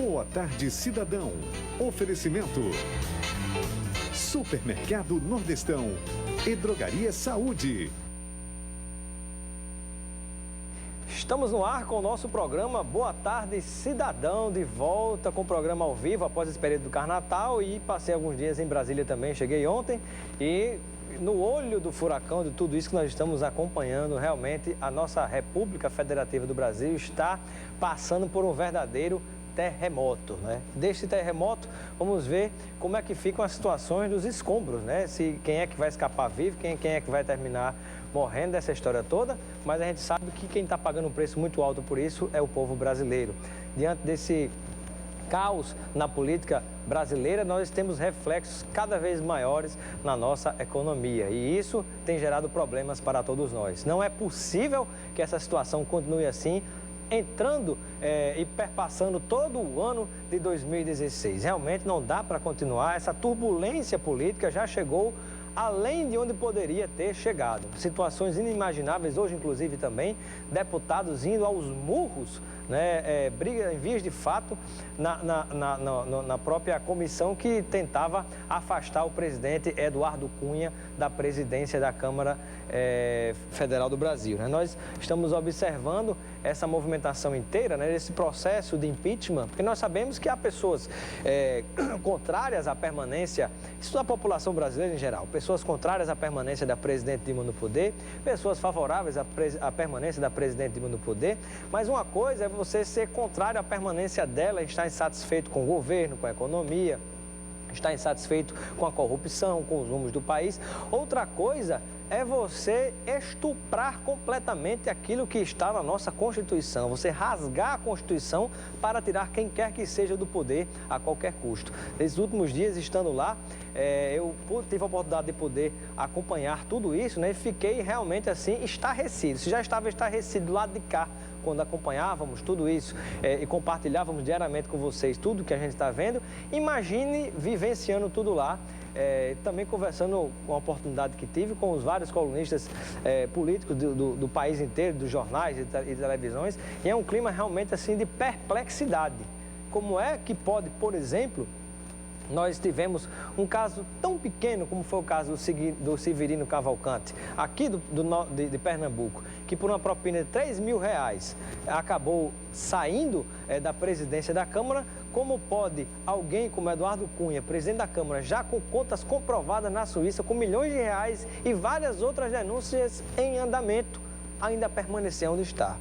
Boa tarde, cidadão. Oferecimento: Supermercado Nordestão e Drogaria Saúde. Estamos no ar com o nosso programa Boa Tarde Cidadão, de volta com o programa ao vivo após esse período do Carnatal, e passei alguns dias em Brasília também, cheguei ontem, e no olho do furacão de tudo isso que nós estamos acompanhando, realmente a nossa República Federativa do Brasil está passando por um verdadeiro terremoto, né? Deste terremoto, vamos ver como é que ficam as situações dos escombros, né? Se quem é que vai escapar vivo, quem é que vai terminar morrendo dessa história toda, mas a gente sabe que quem está pagando um preço muito alto por isso é o povo brasileiro. Diante desse caos na política brasileira, nós temos reflexos cada vez maiores na nossa economia, e isso tem gerado problemas para todos nós. Não é possível que essa situação continue assim, entrando e perpassando todo o ano de 2016. Realmente não dá para continuar, essa turbulência política já chegou além de onde poderia ter chegado. Situações inimagináveis hoje, inclusive, também, deputados indo aos murros, né, briga em vias de fato na própria comissão que tentava afastar o presidente Eduardo Cunha da presidência da Câmara Federal do Brasil, né? Nós estamos observando essa movimentação inteira, né, esse processo de impeachment, porque nós sabemos que há pessoas contrárias à permanência, isso da população brasileira em geral, pessoas contrárias à permanência da presidente Dilma no poder, pessoas favoráveis à permanência da presidente Dilma no poder, mas uma coisa é você ser contrário à permanência dela e estar insatisfeito com o governo, com a economia, estar insatisfeito com a corrupção, com os rumos do país. Outra coisa é você estuprar completamente aquilo que está na nossa Constituição, você rasgar a Constituição para tirar quem quer que seja do poder a qualquer custo. Nesses últimos dias, estando lá, eu tive a oportunidade de poder acompanhar tudo isso, né, e fiquei realmente assim estarrecido. Se já estava estarrecido do lado de cá, quando acompanhávamos tudo isso e compartilhávamos diariamente com vocês tudo que a gente está vendo, imagine vivenciando tudo lá. Também conversando com a oportunidade que tive com os vários colunistas políticos do país inteiro, dos jornais e televisões, e é um clima realmente assim de perplexidade. Como é que pode, por exemplo, nós tivemos um caso tão pequeno como foi o caso do Severino Cavalcante, aqui de Pernambuco, que por uma propina de R$3.000 acabou saindo da presidência da Câmara. Como pode alguém como Eduardo Cunha, presidente da Câmara, já com contas comprovadas na Suíça, com milhões de reais e várias outras denúncias em andamento, ainda permanecer onde está?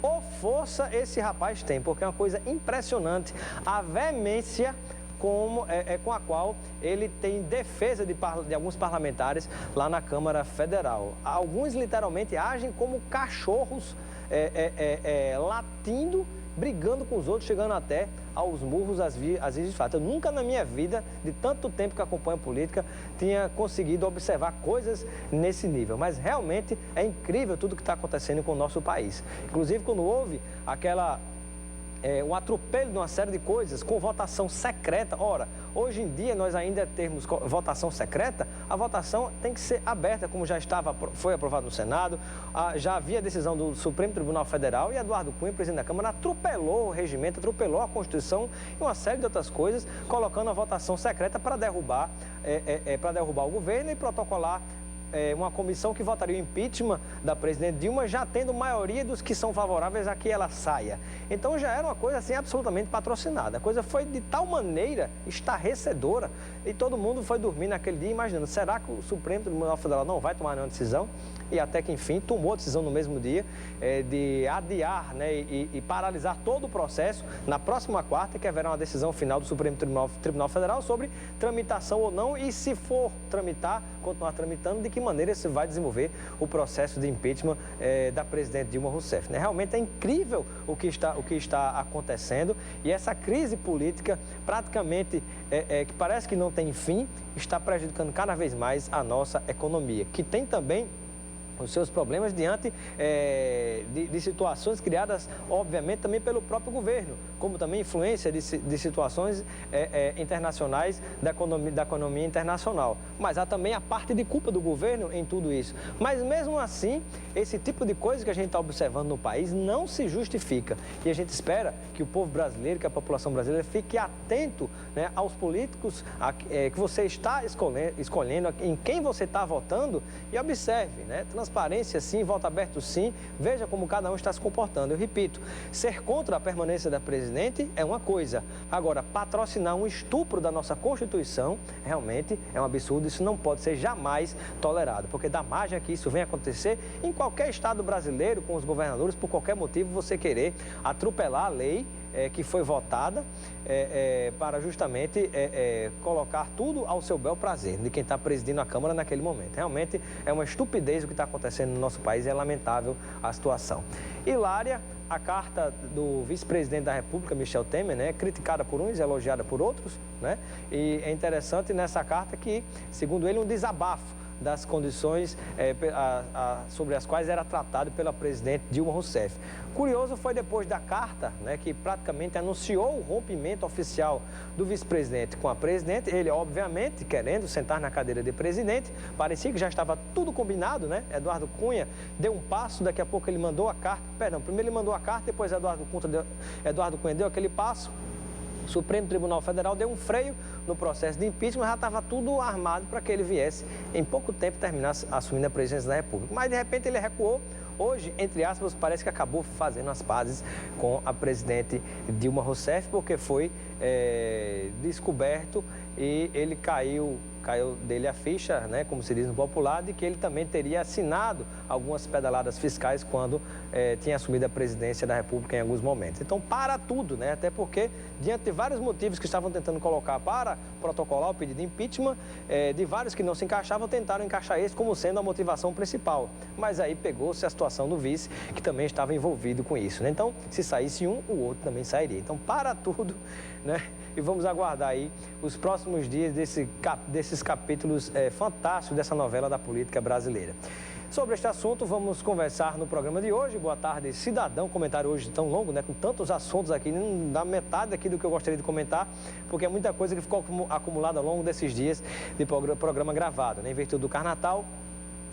Ou força esse rapaz tem, porque é uma coisa impressionante a veemência com a qual ele tem defesa de alguns parlamentares lá na Câmara Federal. Alguns literalmente agem como cachorros latindo, brigando com os outros, chegando até aos murros, às vias de fato. Eu nunca na minha vida, de tanto tempo que acompanho política, tinha conseguido observar coisas nesse nível. Mas realmente é incrível tudo que está acontecendo com o nosso país. Inclusive, quando houve um atropelo de uma série de coisas com votação secreta. Ora, hoje em dia nós ainda temos votação secreta, a votação tem que ser aberta, como já foi aprovado no Senado, já havia decisão do Supremo Tribunal Federal, e Eduardo Cunha, presidente da Câmara, atropelou o regimento, atropelou a Constituição e uma série de outras coisas, colocando a votação secreta para derrubar o governo e protocolar uma comissão que votaria o impeachment da presidente Dilma, já tendo maioria dos que são favoráveis a que ela saia. Então já era uma coisa assim absolutamente patrocinada. A coisa foi de tal maneira estarrecedora e todo mundo foi dormir naquele dia imaginando, será que o Supremo Tribunal Federal não vai tomar nenhuma decisão? E até que enfim tomou a decisão no mesmo dia de adiar, né, e paralisar todo o processo na próxima quarta, que haverá uma decisão final do Supremo Tribunal Federal sobre tramitação ou não, e se for tramitar, continuar tramitando, de que maneira se vai desenvolver o processo de impeachment da presidente Dilma Rousseff, né? Realmente é incrível o que está acontecendo, e essa crise política praticamente que parece que não tem fim, está prejudicando cada vez mais a nossa economia, que tem também os seus problemas diante de situações criadas, obviamente, também pelo próprio governo, como também influência de situações internacionais da economia internacional. Mas há também a parte de culpa do governo em tudo isso. Mas, mesmo assim, esse tipo de coisa que a gente está observando no país não se justifica. E a gente espera que o povo brasileiro, que a população brasileira fique atento, né, aos políticos que você está escolhendo, em quem você está votando, e observe, né? Transparência sim, voto aberto sim, veja como cada um está se comportando. Eu repito, ser contra a permanência da presidente é uma coisa. Agora, patrocinar um estupro da nossa Constituição, realmente é um absurdo, isso não pode ser jamais tolerado, porque dá margem a que isso venha acontecer em qualquer estado brasileiro, com os governadores, por qualquer motivo, você querer atropelar a lei que foi votada para justamente colocar tudo ao seu bel prazer de quem está presidindo a Câmara naquele momento. Realmente é uma estupidez o que está acontecendo no nosso país, é lamentável a situação. Hilária, a carta do vice-presidente da República, Michel Temer, né, criticada por uns e elogiada por outros, né? E é interessante nessa carta que, segundo ele, um desabafo das condições sobre as quais era tratado pela presidente Dilma Rousseff. Curioso foi depois da carta, né, que praticamente anunciou o rompimento oficial do vice-presidente com a presidente, ele obviamente querendo sentar na cadeira de presidente, parecia que já estava tudo combinado, né? Eduardo Cunha deu um passo, daqui a pouco ele mandou a carta, primeiro ele mandou a carta, depois Eduardo Cunha deu aquele passo. O Supremo Tribunal Federal deu um freio no processo de impeachment, já estava tudo armado para que ele viesse, em pouco tempo, terminar assumindo a presidência da República. Mas, de repente, ele recuou. Hoje, entre aspas, parece que acabou fazendo as pazes com a presidente Dilma Rousseff, porque foi descoberto e ele caiu dele a ficha, né, como se diz no popular, de que ele também teria assinado algumas pedaladas fiscais quando tinha assumido a presidência da República em alguns momentos. Então, para tudo, né, até porque, diante de vários motivos que estavam tentando colocar para protocolar o pedido de impeachment, de vários que não se encaixavam, tentaram encaixar esse como sendo a motivação principal. Mas aí pegou-se a situação do vice, que também estava envolvido com isso, né? Então, se saísse um, o outro também sairia. Então, para tudo, né? E vamos aguardar aí os próximos dias desses capítulos fantásticos dessa novela da política brasileira. Sobre este assunto, vamos conversar no programa de hoje. Boa tarde, cidadão. Comentário hoje tão longo, né? Com tantos assuntos aqui, não dá metade aqui do que eu gostaria de comentar, porque é muita coisa que ficou acumulada ao longo desses dias de programa gravado, né? Em virtude do Carnatal.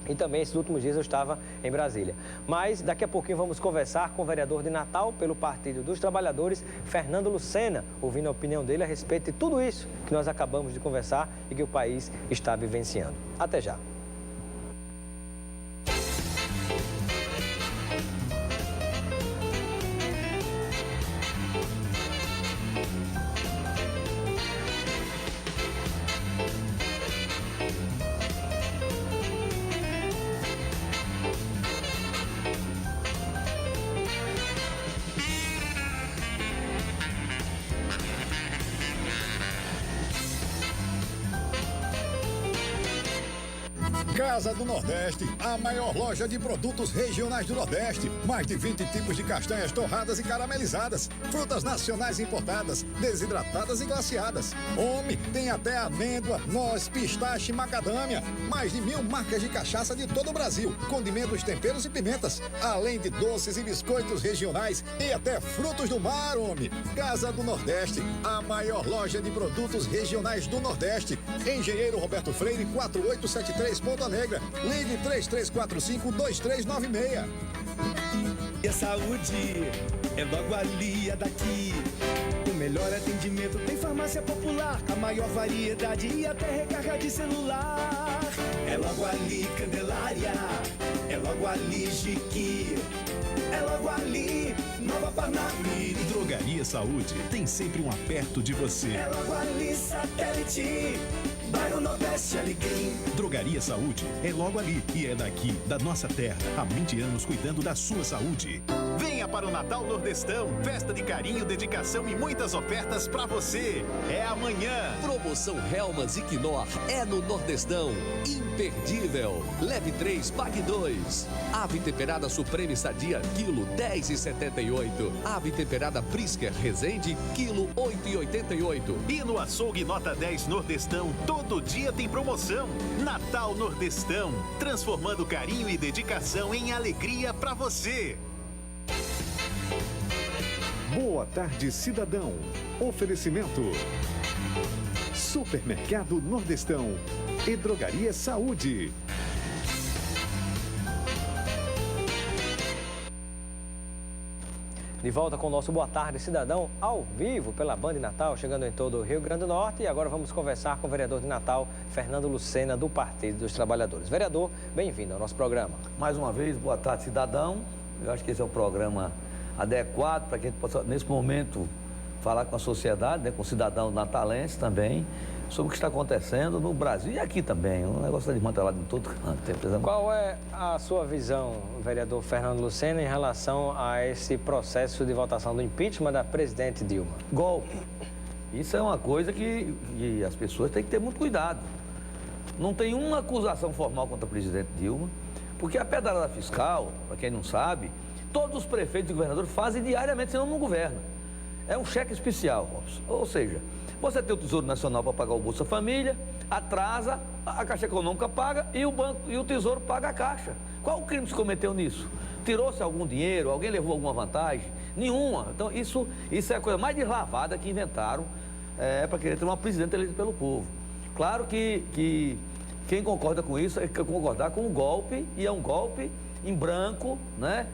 E também, esses últimos dias, eu estava em Brasília. Mas, daqui a pouquinho, vamos conversar com o vereador de Natal pelo Partido dos Trabalhadores, Fernando Lucena, ouvindo a opinião dele a respeito de tudo isso que nós acabamos de conversar e que o país está vivenciando. Até já. Casa do Nordeste, a maior loja de produtos regionais do Nordeste. Mais de 20 tipos de castanhas torradas e caramelizadas. Frutas nacionais importadas, desidratadas e glaciadas. Homem, tem até amêndoa, noz, pistache e macadâmia. Mais de 1000 marcas de cachaça de todo o Brasil. Condimentos, temperos e pimentas. Além de doces e biscoitos regionais e até frutos do mar, homem. Casa do Nordeste, a maior loja de produtos regionais do Nordeste. Engenheiro Roberto Freire, 4873 Ponta Negra. Ligue 3345-2396. E a saúde é logo ali, é daqui. O melhor atendimento tem farmácia popular, a maior variedade e até recarga de celular. É logo ali, Candelária. É logo ali, Jiqui. É logo ali, Nova Parnamirim. Drogaria Saúde tem sempre um aperto de você. É logo ali, Satélite. Bairro Nordeste Alecrim. Drogaria Saúde é logo ali e é daqui, da nossa terra. Há 20 anos cuidando da sua saúde. Venha para o Natal Nordestão. Festa de carinho, dedicação e muitas ofertas para você. É amanhã. Promoção Hellmann's e Knorr é no Nordestão. Imperdível. Leve 3, pague 2. Ave temperada Suprema e Sadia, quilo 10,78. Ave temperada Prisker Resende, quilo 8,88. E no açougue Nota 10 Nordestão, todo dia tem promoção. Natal Nordestão, transformando carinho e dedicação em alegria para você. Boa tarde, cidadão. Oferecimento: Supermercado Nordestão e Drogaria Saúde. De volta com o nosso Boa Tarde Cidadão, ao vivo pela Band Natal, chegando em todo o Rio Grande do Norte. E agora vamos conversar com o vereador de Natal, Fernando Lucena, do Partido dos Trabalhadores. Vereador, bem-vindo ao nosso programa. Mais uma vez, boa tarde, cidadão. Eu acho que esse é um programa adequado para que a gente possa, nesse momento, falar com a sociedade, né, com o cidadão natalense também, sobre o que está acontecendo no Brasil e aqui também. O negócio está desmantelado em todo canto. Qual é a sua visão, vereador Fernando Lucena, em relação a esse processo de votação do impeachment da presidente Dilma? Golpe. Isso é uma coisa que as pessoas têm que ter muito cuidado. Não tem uma acusação formal contra a presidente Dilma, porque a pedalada fiscal, para quem não sabe, todos os prefeitos e governadores fazem diariamente, senão não governa. É um cheque especial, Robson. Ou seja, você tem o Tesouro Nacional para pagar o Bolsa Família, atrasa, a Caixa Econômica paga e o banco e o Tesouro paga a Caixa. Qual o crime se cometeu nisso? Tirou-se algum dinheiro? Alguém levou alguma vantagem? Nenhuma. Então, isso é a coisa mais deslavada que inventaram para querer ter uma presidente eleita pelo povo. Claro que quem concorda com isso é concordar com o golpe, e é um golpe em branco, né?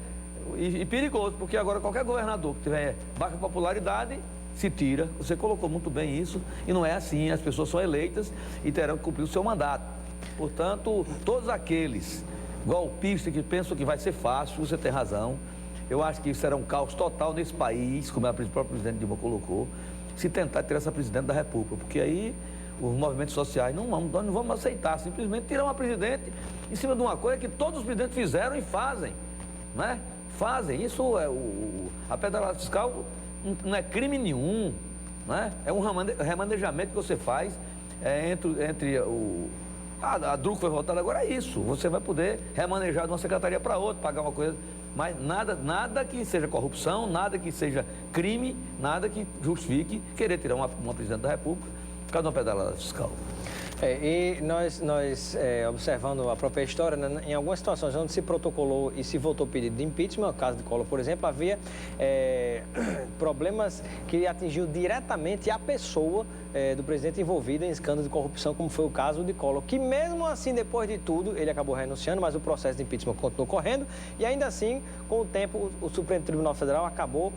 E perigoso, porque agora qualquer governador que tiver baixa popularidade se tira. Você colocou muito bem isso, e não é assim. As pessoas são eleitas e terão que cumprir o seu mandato. Portanto, todos aqueles golpistas que pensam que vai ser fácil, você tem razão. Eu acho que será um caos total nesse país, como a própria presidente Dilma colocou, se tentar tirar essa presidente da República, porque aí os movimentos sociais nós não vamos aceitar simplesmente tirar uma presidente em cima de uma coisa que todos os presidentes fizeram e fazem, né? Fazem. Isso é a pedalada fiscal não é crime nenhum, né? É um remanejamento que você faz entre a DRU que foi votada agora, é isso. Você vai poder remanejar de uma secretaria para outra, pagar uma coisa, mas nada que seja corrupção, nada que seja crime, nada que justifique querer tirar uma presidente da República por causa de uma pedalada fiscal. E nós observando a própria história, né, em algumas situações onde se protocolou e se votou pedido de impeachment, no caso de Collor, por exemplo, havia problemas que atingiu diretamente a pessoa do presidente envolvido em escândalo de corrupção, como foi o caso de Collor, que mesmo assim, depois de tudo, ele acabou renunciando, mas o processo de impeachment continuou correndo, e ainda assim, com o tempo, o Supremo Tribunal Federal acabou,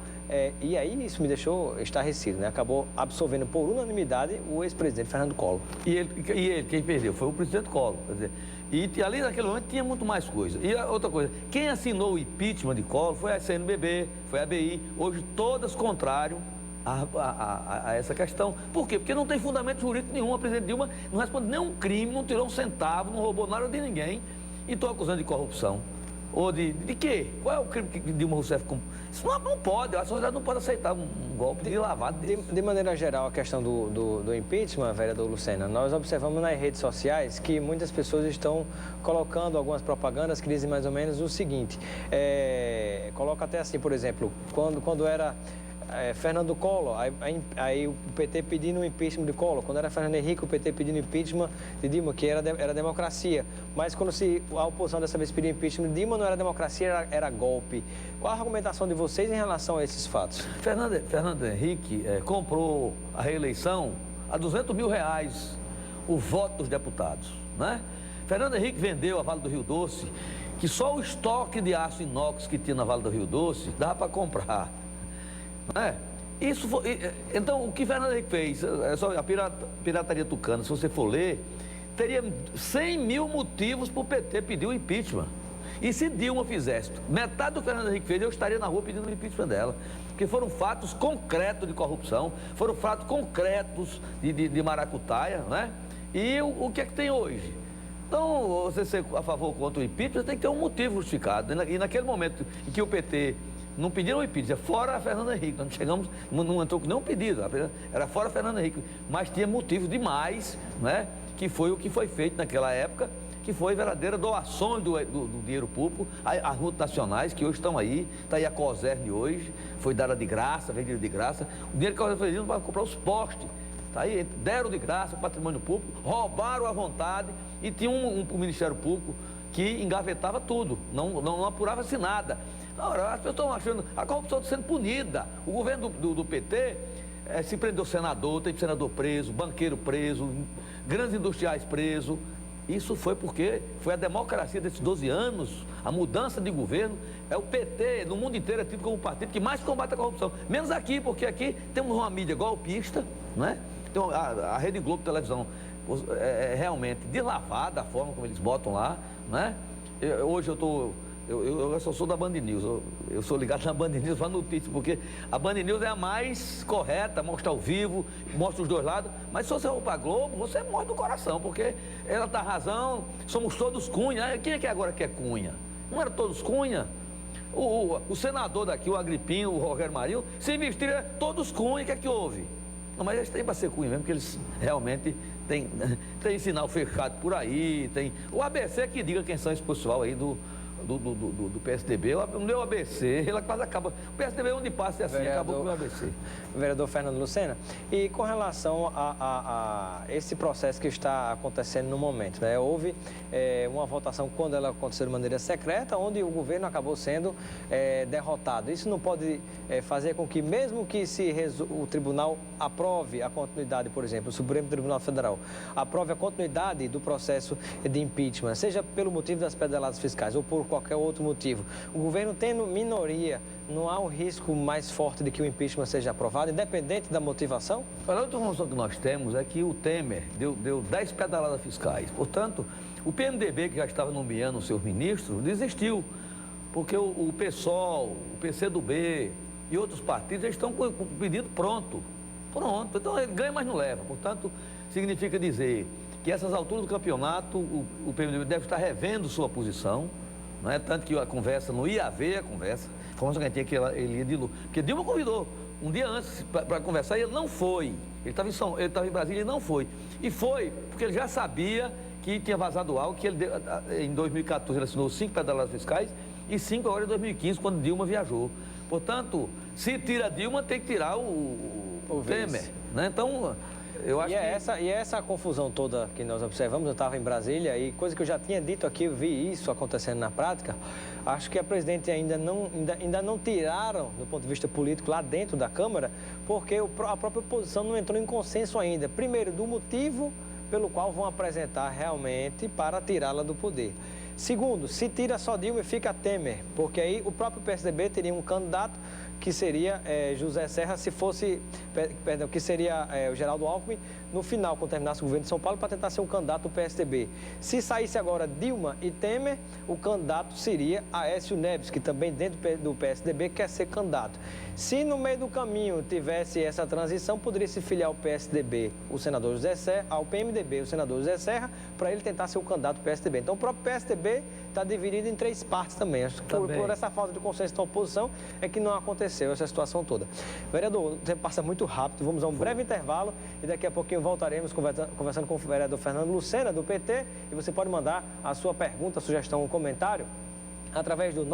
e aí isso me deixou estarrecido, né? Acabou absolvendo por unanimidade o ex-presidente Fernando Collor. E ele, quem perdeu, foi o presidente Collor, quer dizer, e ali naquele momento tinha muito mais coisa. E outra coisa, quem assinou o impeachment de Collor foi a CNBB, foi a ABI, hoje todas contrário a essa questão. Por quê? Porque não tem fundamento jurídico nenhum. A presidente Dilma não responde nenhum crime, não tirou um centavo, não roubou nada de ninguém, e estão acusando de corrupção. Ou de quê? Qual é o crime que Dilma Rousseff... Isso não pode, a sociedade não pode aceitar um golpe de lavado. De maneira geral, a questão do impeachment, vereador Lucena, nós observamos nas redes sociais que muitas pessoas estão colocando algumas propagandas que dizem mais ou menos o seguinte, coloca até assim, por exemplo, quando era... Fernando Collor, aí o PT pedindo o impeachment de Collor. Quando era Fernando Henrique, o PT pedindo impeachment de Dilma, que era democracia. Mas quando a oposição dessa vez pediu impeachment de Dilma, não era democracia, era golpe. Qual a argumentação de vocês em relação a esses fatos? Fernando Henrique comprou a reeleição a R$200 mil o voto dos deputados, né? Fernando Henrique vendeu a Vale do Rio Doce, que só o estoque de aço inox que tinha na Vale do Rio Doce dava para comprar. Isso foi, então, o que Fernando Henrique fez, a pirataria tucana, se você for ler, teria 100 mil motivos para o PT pedir o impeachment. E se Dilma fizesse metade do que Fernando Henrique fez, eu estaria na rua pedindo o impeachment dela. Porque foram fatos concretos de corrupção, foram fatos concretos de maracutaia, né? E o que é que tem hoje? Então, você ser a favor ou contra o impeachment, tem que ter um motivo justificado. E naquele momento em que o PT Não pediram o impeachment, fora a Fernando Henrique. Nós chegamos, não entrou com nenhum pedido, era fora a Fernando Henrique. Mas tinha motivo demais, né? Que foi o que foi feito naquela época, que foi verdadeira doações do dinheiro público às multinacionais que hoje estão aí. Está aí a Cosern hoje, foi dada de graça, vendida de graça. O dinheiro que a Cosern foi vendido para comprar os postes. Tá aí, deram de graça o patrimônio público, roubaram à vontade e tinha um Ministério Público que engavetava tudo, não apurava-se nada. Ora, as pessoas estão achando, a corrupção está sendo punida. O governo do PT se prendeu senador, teve senador preso, banqueiro preso, grandes industriais presos. Isso foi porque foi a democracia desses 12 anos, a mudança de governo. É o PT, no mundo inteiro, é tido como o partido que mais combate a corrupção. Menos aqui, porque aqui temos uma mídia golpista, né? Então, a Rede Globo de televisão é realmente deslavada a forma como eles botam lá, né? Hoje eu só sou da Band News, eu sou ligado na Band News para notícia, porque a Band News é a mais correta, mostra ao vivo, mostra os dois lados, mas se você for para a Globo, você morre do coração, porque ela está razão, somos todos Cunha. Quem é que agora quer Cunha? Não era todos Cunha? O senador daqui, o Agripino, o Rogério Marinho, se investiram todos Cunha, o que é que houve? Não, mas eles têm para ser Cunha mesmo, porque eles realmente têm sinal fechado por aí, tem o ABC que diga quem são esse pessoal aí do PSDB. O meu ABC, ela quase acaba. O PSDB onde passa é assim, acabou com o meu ABC. Vereador Fernando Lucena, e com relação a esse processo que está acontecendo no momento, né? Houve uma votação quando ela aconteceu de maneira secreta, onde o governo acabou sendo derrotado. Isso não pode fazer com que, mesmo que o tribunal aprove a continuidade, por exemplo, o Supremo Tribunal Federal aprove a continuidade do processo de impeachment, seja pelo motivo das pedaladas fiscais ou por qualquer outro motivo, o governo tendo minoria, não há um risco mais forte de que o impeachment seja aprovado, independente da motivação? A outra informação que nós temos é que o Temer deu 10 pedaladas fiscais. Portanto, o PMDB, que já estava nomeando os seus ministros, desistiu. Porque o PSOL, o PCdoB e outros partidos já estão com o pedido pronto. Então, ele ganha, mas não leva. Portanto, significa dizer que essas alturas do campeonato, o PMDB deve estar revendo sua posição. Não é tanto que a conversa não ia haver a conversa. A informação que a gente tinha que ele ia de Lula. Porque Dilma convidou um dia antes para conversar e ele não foi. Ele estava em Brasília e não foi. E foi porque ele já sabia que tinha vazado algo, que ele em 2014 ele assinou 5 pedaladas fiscais e 5 agora em 2015, quando Dilma viajou. Portanto, se tira Dilma, tem que tirar o Temer. Né? Então, eu acho E essa confusão toda que nós observamos, eu estava em Brasília e coisa que eu já tinha dito aqui, eu vi isso acontecendo na prática, acho que a presidente ainda não tiraram, do ponto de vista político, lá dentro da Câmara, porque a própria oposição não entrou em consenso ainda. Primeiro, do motivo pelo qual vão apresentar realmente para tirá-la do poder. Segundo, se tira só Dilma e fica Temer, porque aí o próprio PSDB teria um candidato que seria José Serra, que seria o Geraldo Alckmin, no final, quando terminasse o governo de São Paulo, para tentar ser um candidato do PSDB. Se saísse agora Dilma e Temer, o candidato seria Aécio Neves, que também dentro do PSDB quer ser candidato. Se no meio do caminho tivesse essa transição, poderia se filiar ao PSDB, o senador José Serra, ao PMDB, o senador José Serra, para ele tentar ser o candidato do PSDB. Então, o próprio PSDB está dividido em 3 partes também. Acho que por essa falta de consenso da oposição é que não aconteceu essa situação toda. Vereador, o tempo passa muito rápido, vamos a um breve intervalo e daqui a pouquinho voltaremos conversando com o vereador Fernando Lucena, do PT, e você pode mandar a sua pergunta, sugestão ou comentário através do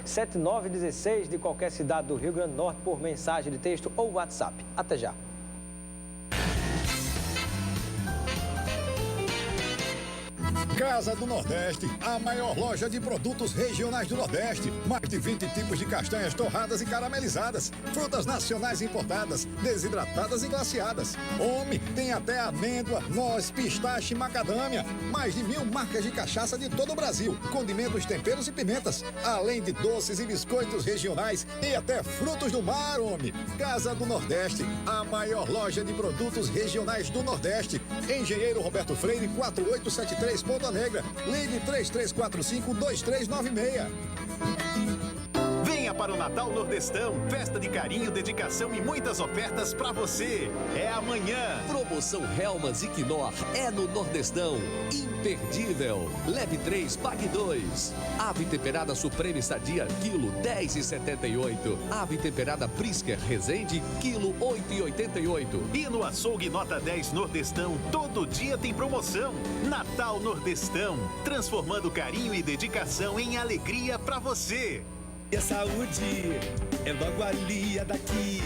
999-82-7916 de qualquer cidade do Rio Grande do Norte por mensagem de texto ou WhatsApp. Até já. Casa do Nordeste, a maior loja de produtos regionais do Nordeste. Mais de 20 tipos de castanhas torradas e caramelizadas. Frutas nacionais importadas, desidratadas e glaciadas. Tem até amêndoa, noz, pistache e macadâmia. Mais de 1000 marcas de cachaça de todo o Brasil. Condimentos, temperos e pimentas. Além de doces e biscoitos regionais e até frutos do mar, Casa do Nordeste, a maior loja de produtos regionais do Nordeste. Engenheiro Roberto Freire, 4873 Ponta Negra. Ligue 3345-2396. Venha para o Natal Nordestão. Festa de carinho, dedicação e muitas ofertas para você. É amanhã. Promoção Helmans e Quinor é no Nordestão. Imperdível. Leve 3, pague 2. Ave temperada Suprema Estadia, quilo 10,78. Ave temperada Brisker Resende, quilo 8,88. E no açougue Nota 10 Nordestão, todo dia tem promoção. Natal Nordestão, transformando carinho e dedicação em alegria pra você. E a saúde é logo ali, é daqui.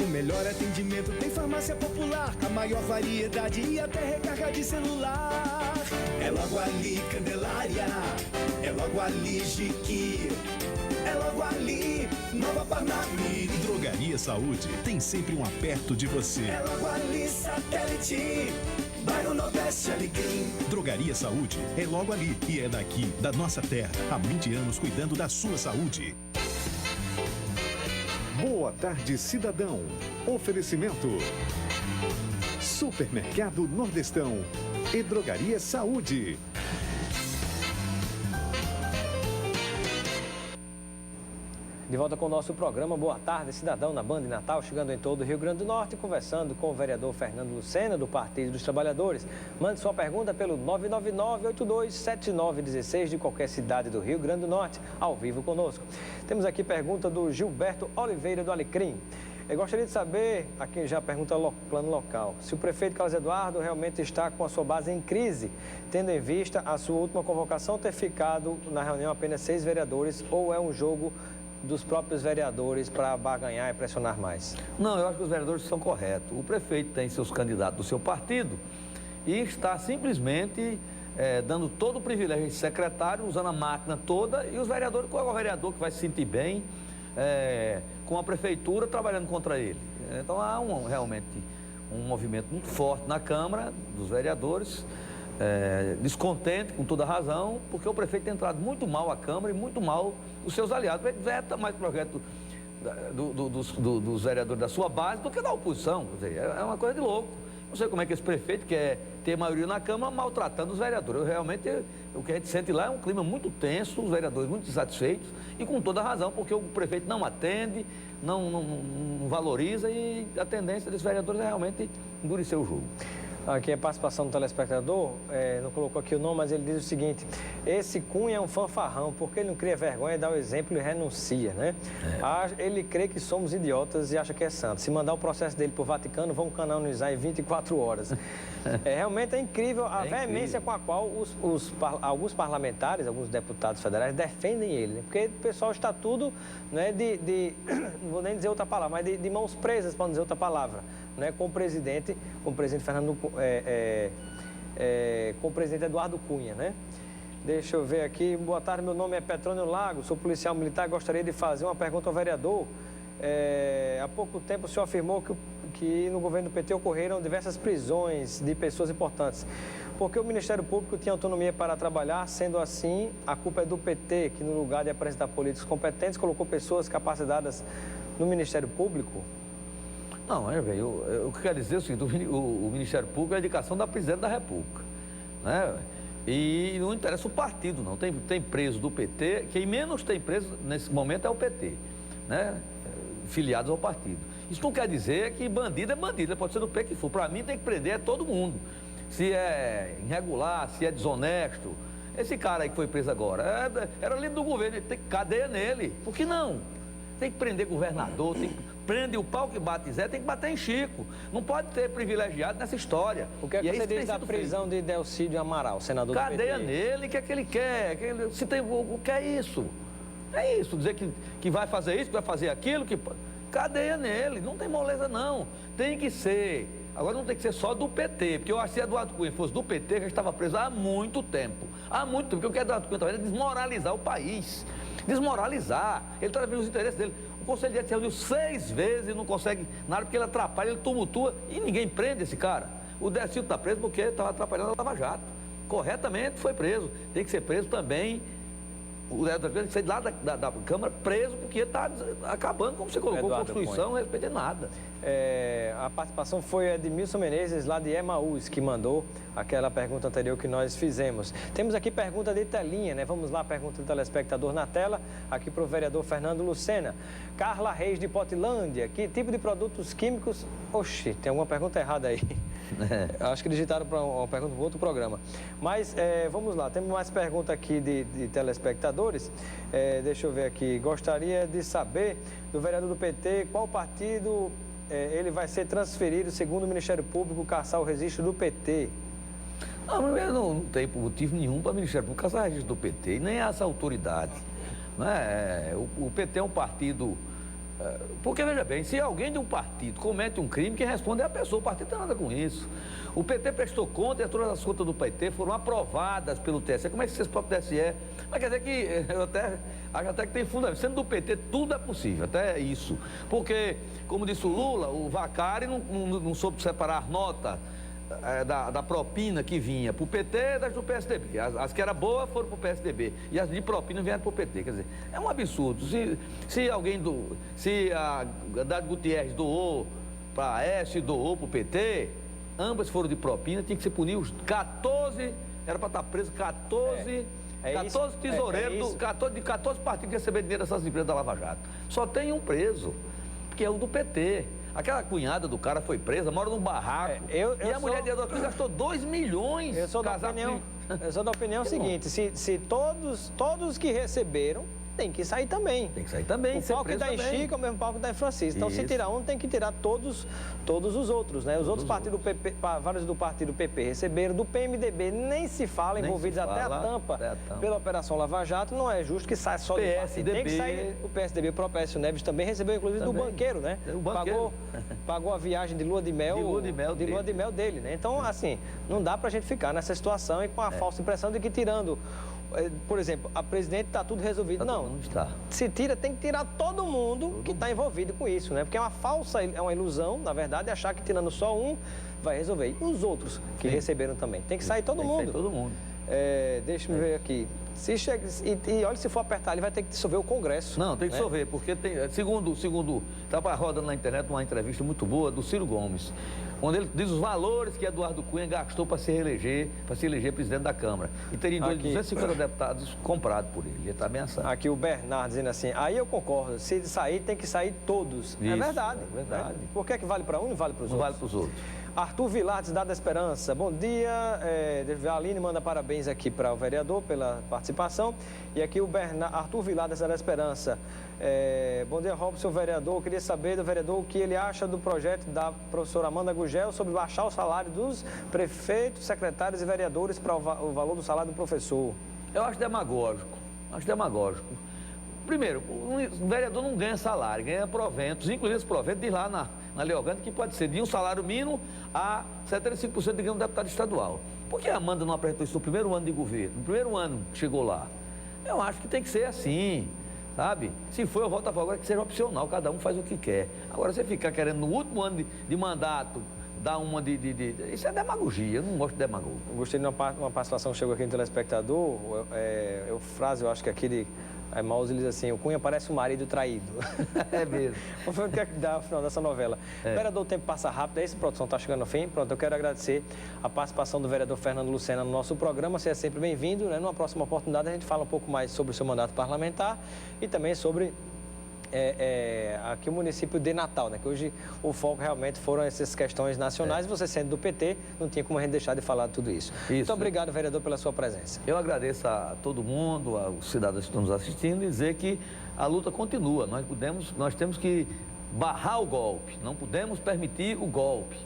O melhor atendimento tem farmácia popular, a maior variedade e até recarga de celular. É logo ali, Candelária, é logo ali, Jiqui. É logo ali, Nova Parnamirim. Drogaria Saúde tem sempre um aperto de você. É logo ali, Satélite, bairro Nordeste Alecrim. Drogaria Saúde é logo ali e é daqui, da nossa terra. Há 20 anos cuidando da sua saúde. Boa tarde, cidadão. Oferecimento: Supermercado Nordestão e Drogaria Saúde. De volta com o nosso programa Boa Tarde, Cidadão, na Band Natal, chegando em todo o Rio Grande do Norte, conversando com o vereador Fernando Lucena, do Partido dos Trabalhadores. Mande sua pergunta pelo 999-827916, de qualquer cidade do Rio Grande do Norte, ao vivo conosco. Temos aqui pergunta do Gilberto Oliveira, do Alecrim. Eu gostaria de saber, aqui já pergunta plano local, se o prefeito Carlos Eduardo realmente está com a sua base em crise, tendo em vista a sua última convocação ter ficado na reunião apenas 6 vereadores, ou é um jogo dos próprios vereadores para barganhar e pressionar mais? Não, eu acho que os vereadores são corretos. O prefeito tem seus candidatos do seu partido e está simplesmente dando todo o privilégio de secretário, usando a máquina toda, e os vereadores, qual é o vereador que vai se sentir bem com a prefeitura trabalhando contra ele? Então há realmente um movimento muito forte na Câmara dos vereadores, descontente com toda a razão, porque o prefeito tem entrado muito mal à Câmara e muito mal os seus aliados. Ele veta mais projeto dos vereadores da sua base do que da oposição. Quer dizer, é uma coisa de louco. Não sei como é que esse prefeito quer ter maioria na Câmara maltratando os vereadores. Realmente, o que a gente sente lá é um clima muito tenso, os vereadores muito insatisfeitos e com toda a razão, porque o prefeito não atende, não valoriza, e a tendência dos vereadores é realmente endurecer o jogo. Aqui é a participação do telespectador, não colocou aqui o nome, mas ele diz o seguinte: esse Cunha é um fanfarrão, porque ele não cria vergonha, dá o exemplo e renuncia, né? Ele crê que somos idiotas e acha que é santo. Se mandar o processo dele para o Vaticano, vão canonizar em 24 horas. Realmente é incrível a veemência com a qual alguns parlamentares, alguns deputados federais defendem ele, né? Porque o pessoal está tudo, né, não vou nem dizer outra palavra, mas de mãos presas, para não dizer outra palavra, né, com o presidente Fernando, com o presidente Eduardo Cunha, né? Deixa eu ver aqui. Boa tarde, meu nome é Petrônio Lago, sou policial militar e gostaria de fazer uma pergunta ao vereador. Há pouco tempo o senhor afirmou que no governo do PT ocorreram diversas prisões de pessoas importantes. Porque o Ministério Público tinha autonomia para trabalhar, sendo assim, a culpa é do PT, que no lugar de apresentar políticos competentes, colocou pessoas capacitadas no Ministério Público? Não, o que quer dizer é o seguinte: o Ministério Público é a indicação da Presidente da República, né? E não interessa o partido, não. Tem preso do PT, quem menos tem preso nesse momento é o PT, né? Filiados ao partido. Isso não quer dizer que bandido é bandido, pode ser do pé que for. Para mim tem que prender todo mundo. Se é irregular, se é desonesto. Esse cara aí que foi preso agora, era líder do governo, tem cadeia nele. Por que não? Tem que prender governador, prende o pau que bate Zé, tem que bater em Chico. Não pode ter privilegiado nessa história. O que é que você diz da prisão de Delcídio Amaral, senador do PT? Cadeia nele, o que é que ele quer? Se tem, o que é isso? É isso, dizer que vai fazer isso, que vai fazer aquilo, cadeia nele, não tem moleza não. Tem que ser, agora não tem que ser só do PT, porque eu acho que se Eduardo Cunha fosse do PT, já estava preso há muito tempo. Há muito tempo, porque o que Eduardo Cunha está fazendo é desmoralizar o país. Desmoralizar, ele está vendo os interesses dele. O Conselho de Ética se reuniu 6 vezes e não consegue nada, porque ele atrapalha, ele tumultua e ninguém prende esse cara. O Delcídio está preso porque estava atrapalhando a Lava Jato. Corretamente foi preso. Tem que ser preso também o Eduardo Cunha tem que sair lá da Câmara preso, porque ele está acabando, como você colocou, Eduardo Constituição, Cunha. não respeita nada. A participação foi Edmilson Menezes, lá de Emaús, que mandou aquela pergunta anterior que nós fizemos. Temos aqui pergunta de telinha, né? Vamos lá, pergunta do telespectador na tela, aqui para o vereador Fernando Lucena. Carla Reis, de Potilândia, que tipo de produtos químicos... Oxi, tem alguma pergunta errada aí. Acho que digitaram para uma pergunta para outro programa. Mas vamos lá, temos mais pergunta aqui de telespectadores. Deixa eu ver aqui. Gostaria de saber do vereador do PT qual partido ele vai ser transferido, segundo o Ministério Público, caçar o registro do PT. Não tem motivo nenhum para o Ministério Público caçar registro do PT, e nem essa autoridade. Né? O PT é um partido... Porque, veja bem, se alguém de um partido comete um crime, quem responde é a pessoa, o partido não tem nada com isso. O PT prestou conta e todas as contas do PT foram aprovadas pelo TSE. Como é que vocês próprio TSE? Mas quer dizer que eu acho até que tem fundamento. Sendo do PT, tudo é possível, até isso. Porque, como disse o Lula, o Vacari não soube separar nota da propina que vinha para o PT e das do PSDB. As que eram boas foram para o PSDB e as de propina vieram para o PT. Quer dizer, é um absurdo. Se a Haddad Gutierrez doou para a Aécio e doou para o PT, ambas foram de propina, tinha que ser punido os 14, era para estar preso 14 tesoureiros, 14 partidos que receberam dinheiro dessas empresas da Lava Jato. Só tem um preso, que é o do PT. Aquela cunhada do cara foi presa, mora num barraco. A mulher de Eduardo Cunha gastou 2 milhões. Eu sou da opinião seguinte, se todos que receberam, tem que sair também. Tem que sair também. O pau que dá em Chico é o mesmo pau que dá em Francisco. Então, se tirar um, tem que tirar todos os outros, né? Os outros partidos do PP, vários do partido PP receberam, do PMDB nem se fala, envolvidos até a tampa pela Operação Lava Jato. Não é justo que saia só do partido. Tem que sair o PSDB, o Propécio Neves também recebeu, inclusive, do banqueiro, né? O banqueiro. Pagou a viagem de lua de mel dele, né? Então, assim, não dá pra gente ficar nessa situação e com a falsa impressão de que tirando... Por exemplo, a presidente está tudo resolvido. Não está. Se tira, tem que tirar todo mundo que está envolvido com isso, né? Porque é uma ilusão, na verdade, achar que tirando só um vai resolver. E os outros que receberam também. Tem que sair todo mundo. Tem que sair todo mundo. Deixa eu ver aqui. E olha, se for apertar, ele vai ter que dissolver o Congresso. Não, tem que dissolver, porque tem, segundo estava rodando na internet uma entrevista muito boa do Ciro Gomes, onde ele diz os valores que Eduardo Cunha gastou para se eleger presidente da Câmara. E teria 250 deputados comprados por ele. Ele está ameaçado. Aqui o Bernardo dizendo assim, aí eu concordo, se sair, tem que sair todos. Isso, é verdade. É verdade. Né? Por que vale para um e não vale para os outros? Não vale para os outros. Arthur Vilar, Cidade da Esperança. Bom dia. A Aline manda parabéns aqui para o vereador pela participação. E aqui o Arthur Vilar, da Cidade da Esperança. Bom dia, Robson, vereador. Eu queria saber do vereador o que ele acha do projeto da professora Amanda Gugel sobre baixar o salário dos prefeitos, secretários e vereadores para o valor do salário do professor. Eu acho demagógico. Primeiro, o vereador não ganha salário, ganha proventos. Inclusive, esse provento diz lá na lei orgânica que pode ser de um salário mínimo a 75% de ganho do deputado estadual. Por que a Amanda não apresentou isso no primeiro ano de governo? No primeiro ano que chegou lá? Eu acho que tem que ser assim, sabe? Se for, eu voto a favor que seja opcional, cada um faz o que quer. Agora, você ficar querendo no último ano de mandato dar uma Isso é demagogia, eu não gosto de demagogia. Eu gostei de uma participação que chegou aqui no telespectador, frase, eu acho que aqui de... Maus, ele diz assim, o Cunha parece um marido traído. É mesmo. Foi o que dá no final dessa novela. Vereador, o tempo passa rápido, é isso, produção, está chegando ao fim. Pronto, eu quero agradecer a participação do vereador Fernando Lucena no nosso programa. Você é sempre bem-vindo, né? Numa próxima oportunidade a gente fala um pouco mais sobre o seu mandato parlamentar e também sobre aqui o município de Natal, né? Que hoje o foco realmente foram essas questões nacionais. Você sendo do PT, não tinha como a gente deixar de falar de tudo isso. Muito obrigado, vereador, pela sua presença. Eu agradeço a todo mundo, aos cidadãos que estão nos assistindo, e dizer que a luta continua. Nós temos que barrar o golpe, não podemos permitir o golpe.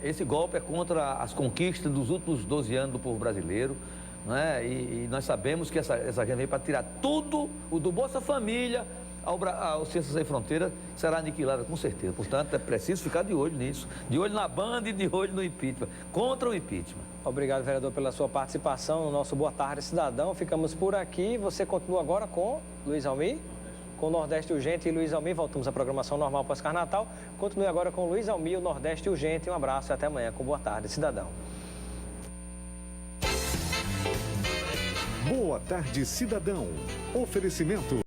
Esse golpe é contra as conquistas dos últimos 12 anos do povo brasileiro. Né? E nós sabemos que essa gente veio para tirar tudo, o do Bolsa Família ao Ciências Sem Fronteiras será aniquilada com certeza. Portanto, é preciso ficar de olho nisso, de olho na banda e de olho no impeachment, contra o impeachment. Obrigado, vereador, pela sua participação no nosso Boa Tarde, Cidadão. Ficamos por aqui. Você continua agora com Luiz Almir, com o Nordeste Urgente e Luiz Almir. Voltamos à programação normal pós-carnatal. Continue agora com Luiz Almir, o Nordeste Urgente. Um abraço e até amanhã com Boa Tarde, Cidadão. Boa Tarde Cidadão. Oferecimento